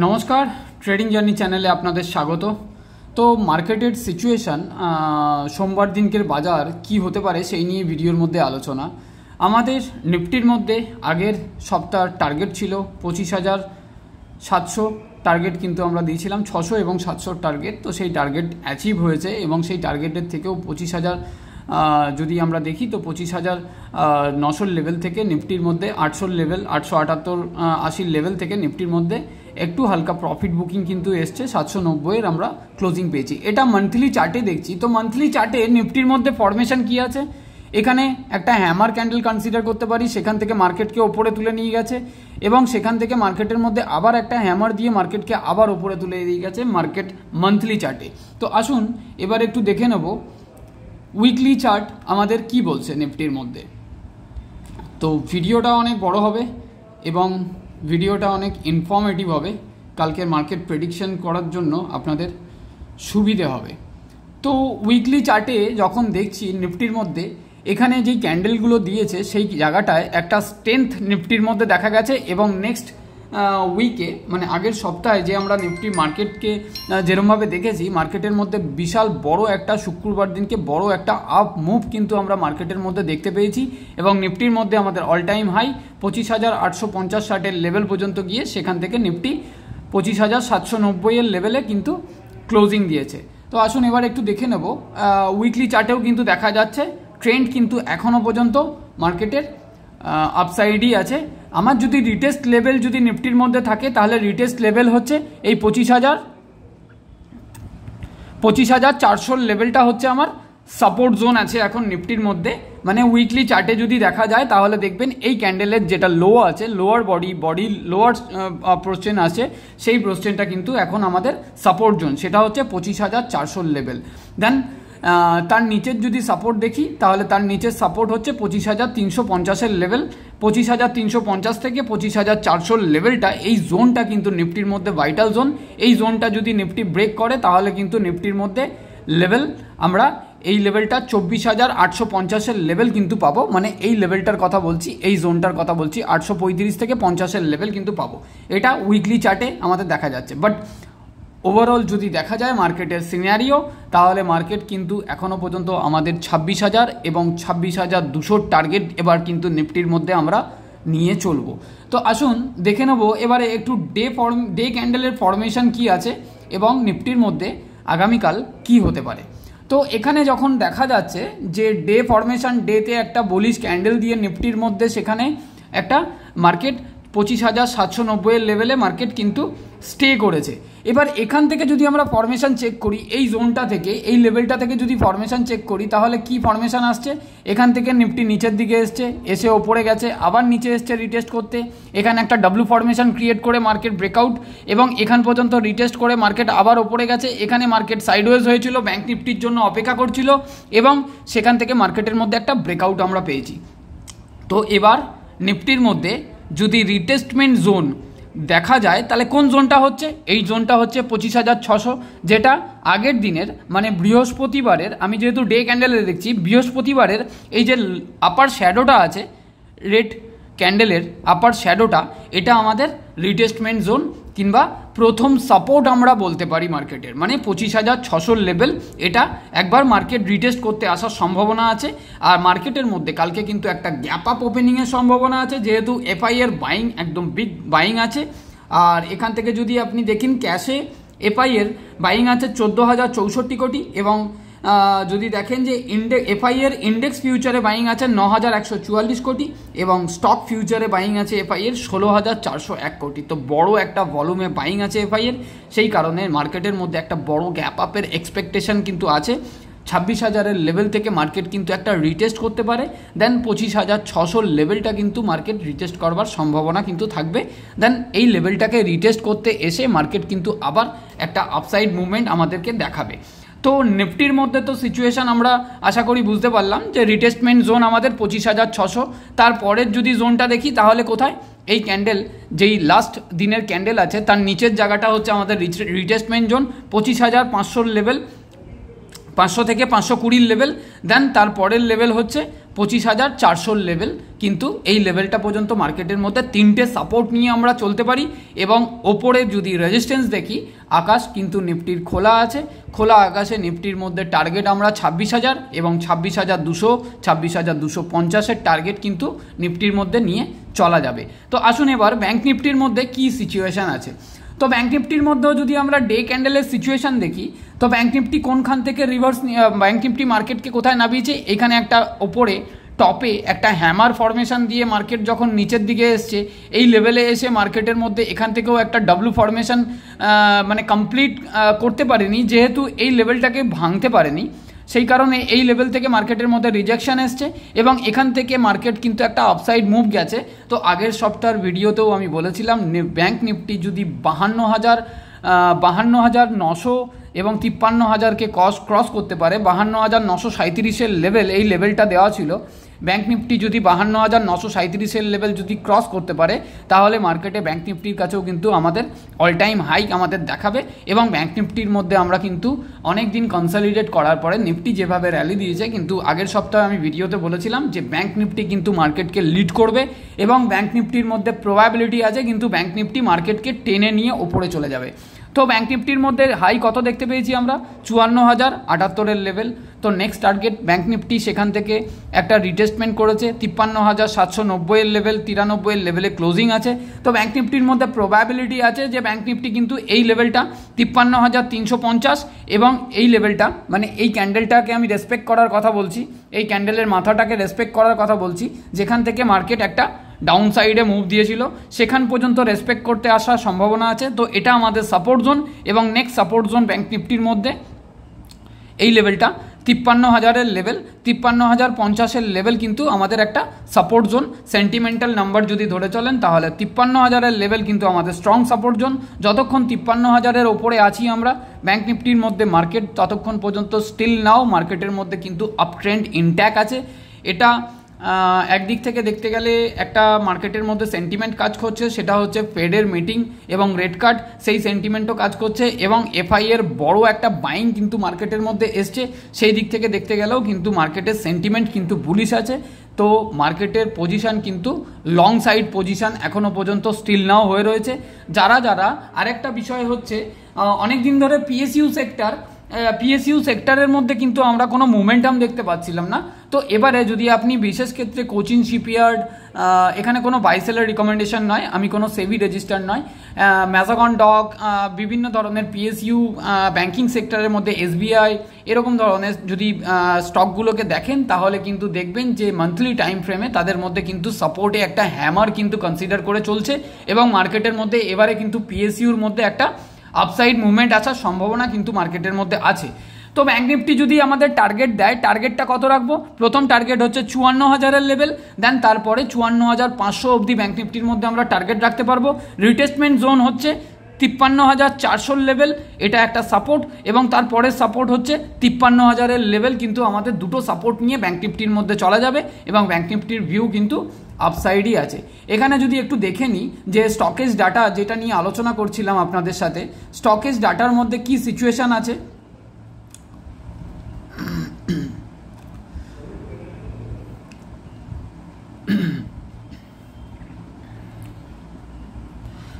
নমস্কার, trading journey চ্যানেলে আপনাদের স্বাগত। তো মার্কেটের সিচুয়েশান, সোমবার দিনকের বাজার কি হতে পারে সেই নিয়ে ভিডিওর মধ্যে আলোচনা। আমাদের নিফটির মধ্যে আগের সপ্তাহ টার্গেট ছিল 25,700 টার্গেট, কিন্তু আমরা দিয়েছিলাম 600 এবং 700 টার্গেট। তো সেই টার্গেট অ্যাচিভ হয়েছে এবং সেই টার্গেটের থেকেও 25,000 যদি আমরা দেখি তো 25,900 লেভেল থেকে নিফটির মধ্যে 800 লেভেল, 878-80 লেভেল থেকে নিফটির মধ্যে একটু হালকা প্রফিট বুকিং কিন্তু এসছে। 790-এর আমরা ক্লোজিং পেয়েছি। এটা মান্থলি চার্টে দেখছি। তো মান্থলি চার্টে নিফটির মধ্যে ফরমেশন কি আছে, এখানে একটা হ্যামার ক্যান্ডেল কনসিডার করতে পারি। সেখান থেকে মার্কেটকে ওপরে তুলে নিয়ে গেছে এবং সেখান থেকে মার্কেটের মধ্যে আবার একটা হ্যামার দিয়ে মার্কেটকে আবার ওপরে তুলে দিয়ে গেছে মার্কেট মান্থলি চার্টে। তো আসুন এবার একটু দেখে নেব উইকলি চার্ট আমাদের কি বলছে নিফটির মধ্যে। তো ভিডিওটা অনেক বড় হবে এবং ভিডিওটা অনেক ইনফর্মেটিভ হবে। কালকের মার্কেট প্রেডিকশন করার জন্য আপনাদের সুবিধে হবে। তো উইকলি চার্টে যখন দেখছি নিফটির মধ্যে এখানে যেই ক্যান্ডেলগুলো দিয়েছে সেই জায়গাটায় একটা স্ট্রেংথ নিফটির মধ্যে দেখা গেছে এবং নেক্সট উইকে মানে আগের সপ্তাহে যে আমরা নিফটি মার্কেটকে যেরকমভাবে দেখেছি, মার্কেটের মধ্যে বিশাল বড় একটা শুক্রবার দিনকে বড় একটা আপ মুভ কিন্তু আমরা মার্কেটের মধ্যে দেখতে পেয়েছি এবং নিফটির মধ্যে আমাদের অল টাইম হাই 25,850-60-এর লেভেল পর্যন্ত গিয়ে সেখান থেকে নিফটি 25,790-এর লেভেলে কিন্তু ক্লোজিং দিয়েছে। তো আসুন এবার একটু দেখে নেব উইকলি চার্টেও কিন্তু দেখা যাচ্ছে ট্রেন্ড কিন্তু এখনও পর্যন্ত মার্কেটের আপসাইডই আছে। আমার যদি রিটেস্ট লেভেল যদি নিফটির মধ্যে থাকে তাহলে রিটেস্ট লেভেল হচ্ছে এই 25,400 লেভেলটা হচ্ছে আমার সাপোর্ট জোন আছে এখন নিফটির মধ্যে। মানে উইকলি চার্টে যদি দেখা যায় তাহলে দেখবেন এই ক্যান্ডেলের যেটা লো আছে, লোয়ার বডি লোয়ার প্রোস্টেন আছে, সেই প্রোস্টেনটা কিন্তু এখন আমাদের সাপোর্ট জোন, সেটা হচ্ছে 25,400 লেভেল। দেন তার নিচের যদি সাপোর্ট দেখি তাহলে তার নিচের সাপোর্ট হচ্ছে 25,350-এর লেভেল। 25,350 থেকে 25,400 লেভেলটা, এই জোনটা কিন্তু নিফটির মধ্যে ভাইটাল জোন। এই জোনটা যদি নিফটি ব্রেক করে তাহলে কিন্তু নিফটির মধ্যে লেভেল আমরা এই লেভেলটা 24,850-এর লেভেল কিন্তু পাবো। মানে এই লেভেলটার কথা বলছি, এই জোনটার কথা বলছি, 835 থেকে 50-এর লেভেল কিন্তু পাবো। এটা উইকলি চার্টে আমাদের দেখা যাচ্ছে। বাট ওভারঅল যদি দেখা যায় মার্কেটের সিনারিও, তাহলে মার্কেট কিন্তু এখনও পর্যন্ত আমাদের 26,000 এবং 26,200 টার্গেট এবার কিন্তু নিফটির মধ্যে আমরা নিয়ে চলবো। তো আসুন দেখে নেব এবারে একটু ডে ক্যান্ডেলের ফরমেশন কি আছে এবং নিফটির মধ্যে আগামীকাল কি হতে পারে। তো এখানে যখন দেখা যাচ্ছে যে ডে ফরমেশন, ডেতে একটা বলিশ ক্যান্ডেল দিয়ে নিফটির মধ্যে সেখানে একটা মার্কেট 25,790-এর লেভেলে মার্কেট কিন্তু স্টে করেছে। এবার এখান থেকে যদি আমরা ফরমেশন চেক করি, এই জোনটা থেকে, এই লেভেলটা থেকে যদি ফরমেশন চেক করি তাহলে কি ফরমেশন আসছে, এখান থেকে নিফটি নিচের দিকে এসে ওপরে গেছে, আবার নিচে এসছে রিটেস্ট করতে, এখানে একটা ডাব্লু ফরমেশন ক্রিয়েট করে মার্কেট ব্রেকআউট এবং এখান পর্যন্ত রিটেস্ট করে মার্কেট আবার ওপরে গেছে। এখানে মার্কেট সাইডওয়েজ হয়েছিল, ব্যাংক নিফটির জন্য অপেক্ষা করছিল এবং সেখান থেকে মার্কেটের মধ্যে একটা ব্রেকআউট আমরা পেয়েছি। তো এবার নিফটির মধ্যে যদি রিটেস্টমেন্ট জোন দেখা যায় তাহলে কোন জোনটা হচ্ছে, এই জোনটা হচ্ছে 25,600, যেটা আগের দিনের মানে বৃহস্পতিবারের, আমি যেহেতু ডে ক্যান্ডেলে দেখছি, বৃহস্পতিবারের এই যে আপার শ্যাডোটা আছে, রেড ক্যান্ডেলের আপার শ্যাডোটা, এটা আমাদের রিটেস্টমেন্ট জোন কিংবা প্রথম সাপোর্ট আমরা বলতে পারি মার্কেটের। মানে 25,600 লেভেল, এটা একবার মার্কেট রিটেস্ট করতে আসার সম্ভাবনা আছে। আর মার্কেটের মধ্যে কালকে কিন্তু একটা গ্যাপ আপ ওপেনিংয়ের সম্ভাবনা আছে, যেহেতু এফআই এর বাইং একদম বিগ বাইং আছে। আর এখান থেকে যদি আপনি দেখেন ক্যাশে এফআই এর বাইং আছে 14,064 কোটি এবং যদি দেখেন যে এফআই এর ইন্ডেক্স ফিউচারে বাইং আছে 9,144 কোটি এবং স্টক ফিউচারে বাইং আছে এফআই এর 16,401 কোটি। তো বড় একটা ভলিউমে বাইং আছে এফআই এর, সেই কারণে মার্কেটের মধ্যে একটা বড় গ্যাপ আপের এক্সপেকটেশন কিন্তু আছে। 26,000-এর লেভেল থেকে মার্কেট কিন্তু একটা রিটেস্ট করতে পারে। দেন 25,600 লেভেলটা কিন্তু মার্কেট রিটেস্ট করবার সম্ভাবনা কিন্তু থাকবে। দেন এই লেভেলটাকে রিটেস্ট করতে এসে মার্কেট কিন্তু আবার একটা আপসাইড মুভমেন্ট আমাদেরকে দেখাবে। তো নিফটির মধ্যে তো সিচুয়েশান আমরা আশা করি বুঝতে পারলাম যে রিটেস্টমেন্ট জোন আমাদের 25,600। তারপরের যদি জোনটা দেখি তাহলে কোথায়, এই ক্যান্ডেল যেই লাস্ট দিনের ক্যান্ডেল আছে তার নিচের জায়গাটা হচ্ছে আমাদের রিটেস্টমেন্ট জোন 25,500 লেভেল, 500 থেকে 520 লেভেল। দেন তারপরের লেভেল হচ্ছে 25,400 লেভেল, কিন্তু এই লেভেলটা পর্যন্ত মার্কেটের মধ্যে 3টে সাপোর্ট নিয়ে আমরা চলতে পারি। এবং ওপরে যদি রেজিস্ট্যান্স দেখি, আকাশ কিন্তু নিফটির খোলা আছে, খোলা আকাশে নিফটির মধ্যে টার্গেট আমরা 26,000 এবং 26,200, 26,250-এর টার্গেট কিন্তু নিফটির মধ্যে নিয়ে চলা যাবে। তো আসুন এবার ব্যাঙ্ক নিফটির মধ্যে কি সিচুয়েশান আছে। তো ব্যাঙ্ক নিফটির মধ্যেও যদি আমরা ডে ক্যান্ডেলের সিচুয়েশান দেখি, তো ব্যাঙ্ক নিফটি কোনখান থেকে রিভার্স, ব্যাঙ্ক নিফটি মার্কেটকে কোথায় নামিয়েছে, এখানে একটা ওপরে টপে একটা হ্যামার ফরমেশন দিয়ে মার্কেট যখন নিচের দিকে এসছে, এই লেভেলে এসে মার্কেটের মধ্যে এখান থেকেও একটা ডাব্লু ফরমেশন মানে কমপ্লিট করতে পারেনি, যেহেতু এই লেভেলটাকে ভাঙতে পারেনি, সেই কারণে এই লেভেল থেকে মার্কেটের মধ্যে রিজেকশন এসছে এবং এখান থেকে মার্কেট কিন্তু একটা আপসাইড মুভ গেছে। তো আগের সপ্তাহের ভিডিওতেও আমি বলেছিলাম ব্যাঙ্ক নিফটি যদি 52,900 এবং 53,000কে ক্রস করতে পারে, 52,937-এর লেভেল, এই লেভেলটা দেওয়া ছিল, ব্যাঙ্ক নিফটি যদি 52,937-এর লেভেল যদি ক্রস করতে পারে, তাহলে মার্কেটে ব্যাঙ্ক নিফটির কাছেও কিন্তু আমাদের অল টাইম হাইক আমাদের দেখাবে। এবং ব্যাঙ্ক নিফটির মধ্যে আমরা কিন্তু অনেক দিন কনসলিডেট করার পরে নিফটি যেভাবে র্যালি দিয়েছে, কিন্তু আগের সপ্তাহে আমি ভিডিওতে বলেছিলাম যে ব্যাঙ্ক নিফটি কিন্তু মার্কেটকে লিড করবে এবং ব্যাঙ্ক নিফটির মধ্যে প্রবাবিলিটি আছে কিন্তু ব্যাঙ্ক নিফটি মার্কেটকে টেনে নিয়ে ওপরে চলে যাবে। তো ব্যাঙ্ক নিফটির মধ্যে হাই কত দেখতে পেয়েছি আমরা, 54,078-এর লেভেল। তো নেক্সট টার্গেট ব্যাঙ্ক নিফটি সেখান থেকে একটা রিটেস্টমেন্ট করেছে, 53,790-এর লেভেল, 93-এর লেভেলে ক্লোজিং আছে। তো ব্যাঙ্ক নিফটির মধ্যে প্রবাবিলিটি আছে যে ব্যাঙ্ক নিফটি কিন্তু এই লেভেলটা 53,350 এবং এই লেভেলটা মানে এই ক্যান্ডেলটাকে আমি রেসপেক্ট করার কথা বলছি, এই ক্যান্ডেলের মাথাটাকে রেসপেক্ট করার কথা বলছি, যেখান থেকে মার্কেট একটা ডাউন সাইডে মুভ দিয়েছিল, সেখান পর্যন্ত রেসপেক্ট করতে আসার সম্ভাবনা আছে। তো এটা আমাদের সাপোর্ট জোন এবং নেক্সট সাপোর্ট জোন ব্যাঙ্ক নিফটির মধ্যে এই লেভেলটা 53,000-এর লেভেল, 53,050-এর লেভেল কিন্তু আমাদের একটা সাপোর্ট জোন। সেন্টিমেন্টাল নাম্বার যদি ধরে চলেন তাহলে 53,000-এর লেভেল কিন্তু আমাদের স্ট্রং সাপোর্ট জোন। যতক্ষণ 53,000-এর ওপরে আছি আমরা ব্যাঙ্ক নিফটির মধ্যে মার্কেট, ততক্ষণ পর্যন্ত স্টিল নাও মার্কেটের মধ্যে কিন্তু আপ ট্রেন্ড ইনট্যাক্ট আছে। এটা একদিক থেকে দেখতে গেলে একটা মার্কেটের মধ্যে সেন্টিমেন্ট কাজ করছে, সেটা হচ্ছে ফেডের মিটিং এবং রেট কাট, সেই সেন্টিমেন্টও কাজ করছে এবং এফআই এর বড় একটা বাইং কিন্তু মার্কেটের মধ্যে এসছে, সেই দিক থেকে দেখতে গেলেও কিন্তু মার্কেটের সেন্টিমেন্ট কিন্তু বুলিশ আছে। তো মার্কেটের পজিশান কিন্তু লং সাইড পজিশান এখনও পর্যন্ত স্টিল নাও হয়ে রয়েছে। যারা আরেকটা বিষয় হচ্ছে, অনেক দিন ধরে পিএসইউ সেক্টরের মধ্যে কিন্তু আমরা কোনো মোমেন্টাম দেখতে পাচ্ছিলাম না। তো এবারে যদি আপনি বিশেষ ক্ষেত্রে কোচিন শিপইয়ার্ড, এখানে কোনো বাইসেলের রিকমেন্ডেশন নয়, আমি কোনো সেবি রেজিস্টার নয়, ম্যাজাগন ডক, বিভিন্ন ধরনের পিএসইউ ব্যাংকিং সেক্টরের মধ্যে এসবিআই, এরকম ধরনের যদি স্টকগুলোকে দেখেন তাহলে কিন্তু দেখবেন যে মান্থলি টাইম ফ্রেমে তাদের মধ্যে কিন্তু সাপোর্টে একটা হ্যামার কিন্তু কনসিডার করে চলছে এবং মার্কেটের মধ্যে এবারে কিন্তু পিএসইউর মধ্যে একটা আপসাইড মুভমেন্ট আসার সম্ভাবনা কিন্তু মার্কেটের মধ্যে আছে। তো ব্যাঙ্ক নিফটি যদি আমাদের টার্গেট দেয়, টার্গেটটা কত রাখবো, প্রথম টার্গেট হচ্ছে 54,000-এর লেভেল, দেন তারপরে 54,500 অবধি ব্যাঙ্ক নিফটির মধ্যে আমরা টার্গেট রাখতে পারবো। রিটেস্টমেন্ট জোন হচ্ছে 53,400 লেভেল, এটা একটা সাপোর্ট এবং তারপরের সাপোর্ট হচ্ছে 53,000-এর লেভেল। কিন্তু আমাদের দুটো সাপোর্ট নিয়ে ব্যাঙ্ক নিফটির মধ্যে চলা যাবে এবং ব্যাঙ্ক নিফটির ভিউ কিন্তু আপসাইডই আছে। এখানে যদি একটু দেখে নিই যে স্টকেজ ডাটা যেটা নিয়ে আলোচনা করছিলাম আপনাদের সাথে, স্টকেজ ডাটার মধ্যে কি সিচুয়েশান আছে।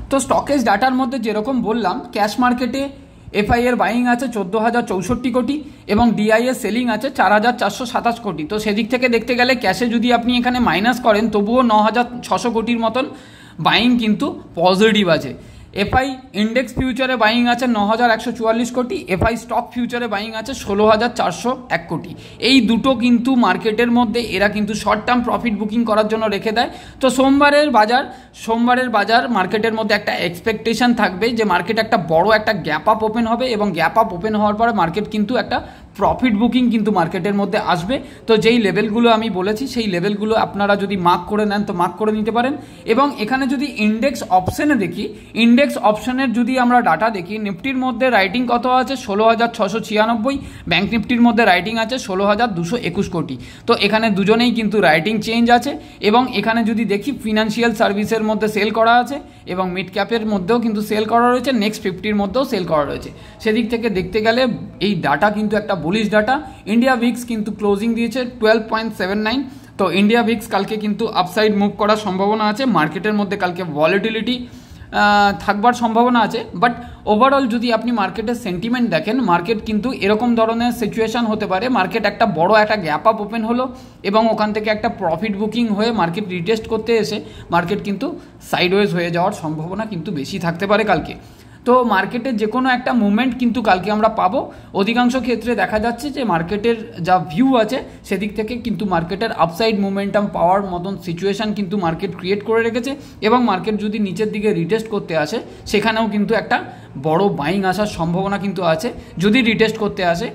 তো স্টকেজ ডাটার মধ্যে যেরকম বললাম, ক্যাশ মার্কেটে এফআই এর বাইং আছে 14,064 কোটি এবং ডিআই এর সেলিং আছে 4,427 কোটি। তো সেদিক থেকে দেখতে গেলে ক্যাশে যদি আপনি এখানে মাইনাস করেন তবুও 9,600 কোটির মতন বাইং কিন্তু পজিটিভ আছে। এফআই ইন্ডেক্স ফিউচারে বাইং আছে 9,144 কোটি, এফআই স্টক ফিউচারে বাইং আছে 16,401 কোটি। এই দুটো কিন্তু মার্কেটের মধ্যে এরা কিন্তু শর্ট টার্ম প্রফিট বুকিং করার জন্য রেখে দেয়। তো সোমবারের বাজার মার্কেটের মধ্যে একটা এক্সপেকটেশন থাকবে যে মার্কেট একটা বড় একটা গ্যাপ আপ ওপেন হবে এবং গ্যাপ আপ ওপেন হওয়ার পরে মার্কেট কিন্তু একটা প্রফিট বুকিং কিন্তু মার্কেটের মধ্যে আসবে। তো যেই লেভেলগুলো আমি বলেছি সেই লেভেলগুলো আপনারা যদি মার্ক করে নেন তো মার্ক করে নিতে পারেন। এবং এখানে যদি ইন্ডেক্স অপশনে দেখি, ইন্ডেক্স অপশনের যদি আমরা ডাটা দেখি, নিফটির মধ্যে রাইটিং কত আছে 16,696, ব্যাঙ্ক নিফটির মধ্যে রাইটিং আছে 16,221 কোটি। তো এখানে দুজনেই কিন্তু রাইটিং চেঞ্জ আছে এবং এখানে যদি দেখি ফিনান্সিয়াল সার্ভিসের মধ্যে সেল করা আছে এবং মিড ক্যাপের মধ্যেও কিন্তু সেল করা রয়েছে, নেক্সট 50-র মধ্যেও সেল করা রয়েছে। সেদিক থেকে দেখতে গেলে এই ডাটা কিন্তু একটা বুলিশ ডাটা। ইন্ডিয়া উইক্স কিন্তু ক্লোজিং দিয়েছে 12.79, তো ইন্ডিয়া ভিক্স কালকে কিন্তু আপসাইড মুভ করার সম্ভাবনা আছে, মার্কেটের মধ্যে কালকে ভলিটিলিটি থাকবার সম্ভাবনা আছে। বাট ওভারঅল যদি আপনি মার্কেটের সেন্টিমেন্ট দেখেন, মার্কেট কিন্তু এরকম ধরনের সিচুয়েশান হতে পারে, মার্কেট একটা বড় একটা গ্যাপ আপ ওপেন হলো এবং ওখান থেকে একটা প্রফিট বুকিং হয়ে মার্কেট রিটেস্ট করতে এসে মার্কেট কিন্তু সাইডওয়েজ হয়ে যাওয়ার সম্ভাবনা কিন্তু বেশি থাকতে পারে কালকে। তো মার্কেটের যে কোনো একটা মুভমেন্ট কিন্তু কালকে আমরা পাবো। অধিকাংশ ক্ষেত্রে দেখা যাচ্ছে যে মার্কেটের যা ভিউ আছে সেদিক থেকে কিন্তু মার্কেটের আপসাইড মোমেন্টাম পাওয়ার মতন সিচুয়েশান কিন্তু মার্কেট ক্রিয়েট করে রেখেছে এবং মার্কেট যদি নিচের দিকে রিটেস্ট করতে আসে সেখানেও কিন্তু একটা বড় বাইং আসার সম্ভাবনা কিন্তু আছে। যদি রিটেস্ট করতে আসে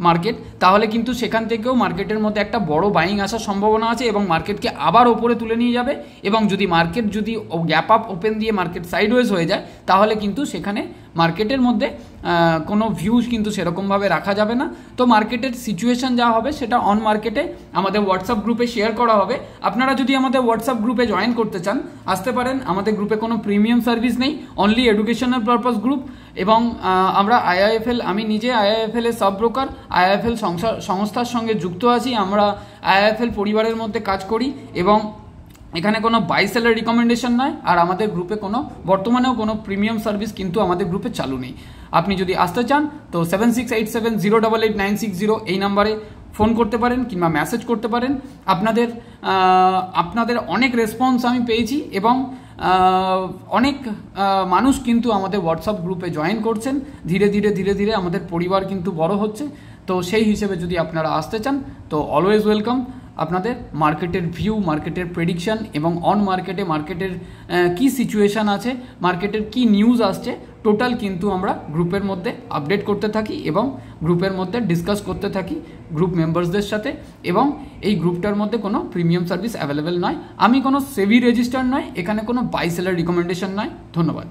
মার্কেট তাহলে কিন্তু সেখান থেকেও মার্কেটের মধ্যে একটা বড় বাইং আসার সম্ভাবনা আছে এবং মার্কেটকে আবার ওপরে তুলে নিয়ে যাবে। এবং যদি মার্কেট যদি গ্যাপ আপ ওপেন দিয়ে মার্কেট সাইডওয়েজ হয়ে যায় তাহলে কিন্তু সেখানে মার্কেটের মধ্যে কোনো ভিউজ কিন্তু সেরকমভাবে রাখা যাবে না। তো মার্কেটের সিচুয়েশান যা হবে সেটা অন মার্কেটে আমাদের হোয়াটসঅ্যাপ গ্রুপে শেয়ার করা হবে। আপনারা যদি আমাদের হোয়াটসঅ্যাপ গ্রুপে জয়েন করতে চান আসতে পারেন। আমাদের গ্রুপে কোনো প্রিমিয়াম সার্ভিস নেই, অনলি এডুকেশনাল পারপাস গ্রুপ। এবং আমরা আইআইএফএল, আমি নিজে আইআইএফএল এর সাব ব্রোকার, আইআইএফএল সংস্থার সঙ্গে যুক্ত আছি। আমরা আইআইএফএল পরিবারের মধ্যে কাজ করি এবং এখানে কোনো বাই সেলের রিকমেন্ডেশন নয়। আর আমাদের গ্রুপে কোনো বর্তমানেও কোনো প্রিমিয়াম সার্ভিস কিন্তু আমাদের গ্রুপে চালু নেই। আপনি যদি আসতে চান তো 7687088960 এই নাম্বারে ফোন করতে পারেন কিংবা মেসেজ করতে পারেন। আপনাদের অনেক রেসপন্স আমি পেয়েছি এবং অনেক মানুষ কিন্তু আমাদের হোয়াটসঅ্যাপ গ্রুপে জয়েন করছেন। ধীরে ধীরে আমাদের পরিবার কিন্তু বড় হচ্ছে। তো সেই হিসেবে যদি আপনারা আসতে চান তো অলওয়েজ ওয়েলকাম। আপনাদের মার্কেটের ভিউ, মার্কেটের প্রেডিকশন এবং অন মার্কেটে মার্কেটের কি সিচুয়েশান আছে, মার্কেটের কি নিউজ আসছে টোটাল কিন্তু আমরা গ্রুপের মধ্যে আপডেট করতে থাকি এবং গ্রুপের মধ্যে ডিসকাস করতে থাকি গ্রুপ মেম্বার্সদের সাথে। এবং এই গ্রুপটার মধ্যে কোনো প্রিমিয়াম সার্ভিস অ্যাভেলেবেল নয়। আমি কোনো সেবি রেজিস্টার নয়, এখানে কোনো বাই সেলার রিকমেন্ডেশন নয়। ধন্যবাদ।